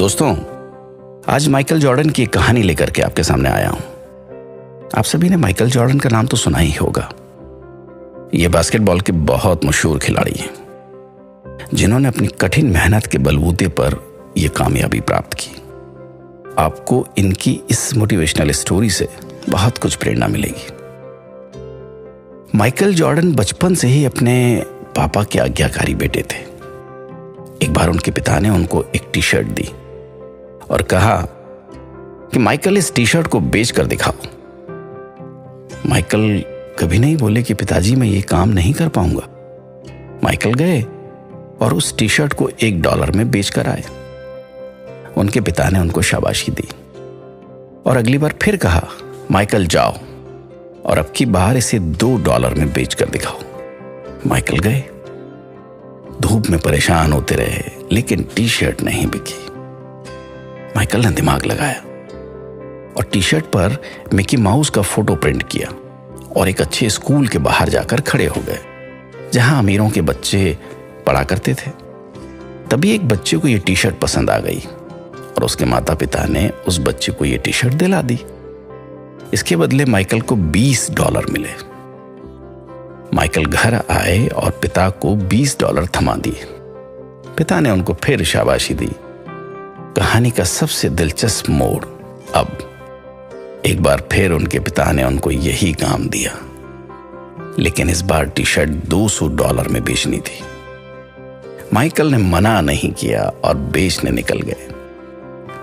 दोस्तों, आज Michael Jordan की एक कहानी लेकर के आपके सामने आया हूं। आप सभी ने माइकल जॉर्डन का नाम तो सुना ही होगा। ये बास्केटबॉल के बहुत मशहूर खिलाड़ी हैं, जिन्होंने अपनी कठिन मेहनत के बलबूते पर यह कामयाबी प्राप्त की। आपको इनकी इस मोटिवेशनल स्टोरी से बहुत कुछ प्रेरणा मिलेगी। माइकल जॉर्डन बचपन से ही अपने पापा के आज्ञाकारी बेटे थे। एक बार उनके पिता ने उनको एक टी शर्ट दी और कहा कि माइकल, इस टी शर्ट को बेच कर दिखाओ। माइकल कभी नहीं बोले कि पिताजी मैं ये काम नहीं कर पाऊंगा। माइकल गए और उस टी शर्ट को $1 में बेच कर आए। उनके पिता ने उनको शाबाशी दी और अगली बार फिर कहा, माइकल जाओ और अब की बार इसे $2 में बेच कर दिखाओ। माइकल गए, धूप में परेशान होते रहे, लेकिन टी शर्ट नहीं बिकी। माइकल ने दिमाग लगाया और टी शर्ट पर मिकी माउस का फोटो प्रिंट किया और एक अच्छे स्कूल के बाहर जाकर खड़े हो गए, जहां अमीरों के बच्चे पढ़ा करते थे। तभी एक बच्चे को यह टी शर्ट पसंद आ गई और उसके माता पिता ने उस बच्चे को यह टी शर्ट दिला दी। इसके बदले माइकल को $20 मिले। माइकल घर आए और पिता को $20 थमा दिए। पिता ने उनको फिर शाबाशी दी। कहानी का सबसे दिलचस्प मोड़, अब एक बार फिर उनके पिता ने उनको यही काम दिया, लेकिन इस बार टी शर्ट $200 में बेचनी थी। माइकल ने मना नहीं किया और बेचने निकल गए।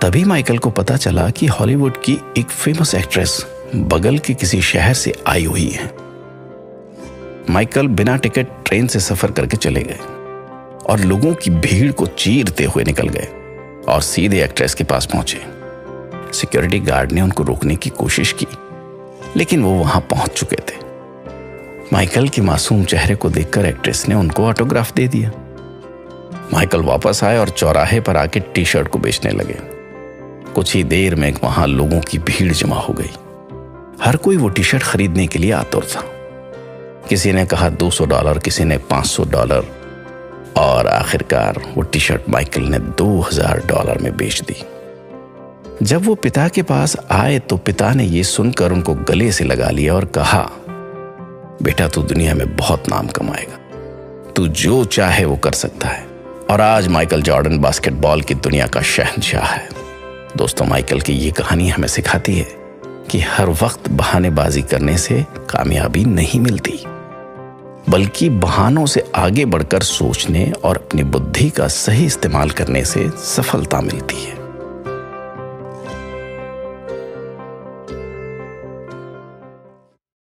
तभी माइकल को पता चला कि हॉलीवुड की एक फेमस एक्ट्रेस बगल के किसी शहर से आई हुई है। माइकल बिना टिकट ट्रेन से सफर करके चले गए और लोगों की भीड़ को चीरते हुए निकल गए और सीधे एक्ट्रेस के पास पहुंचे। सिक्योरिटी गार्ड ने उनको रोकने की कोशिश की, लेकिन वो वहां पहुंच चुके थे। माइकल के मासूम चेहरे को देखकर एक्ट्रेस ने उनको ऑटोग्राफ दे दिया। माइकल वापस आए और चौराहे पर आके टी शर्ट को बेचने लगे। कुछ ही देर में वहां लोगों की भीड़ जमा हो गई। हर कोई वो टी शर्ट खरीदने के लिए आतुर था। किसी ने कहा $200, किसी ने $500 और आखिरकार वो टी शर्ट माइकल ने $2000 में बेच दी। जब वो पिता के पास आए तो पिता ने ये सुनकर उनको गले से लगा लिया और कहा, बेटा तू दुनिया में बहुत नाम कमाएगा, तू जो चाहे वो कर सकता है। और आज माइकल जॉर्डन बास्केटबॉल की दुनिया का शहंशाह है। दोस्तों, माइकल की ये कहानी हमें सिखाती है कि हर वक्त बहानेबाजी करने से कामयाबी नहीं मिलती, बल्कि बहानों से आगे बढ़कर सोचने और अपनी बुद्धि का सही इस्तेमाल करने से सफलता मिलती है।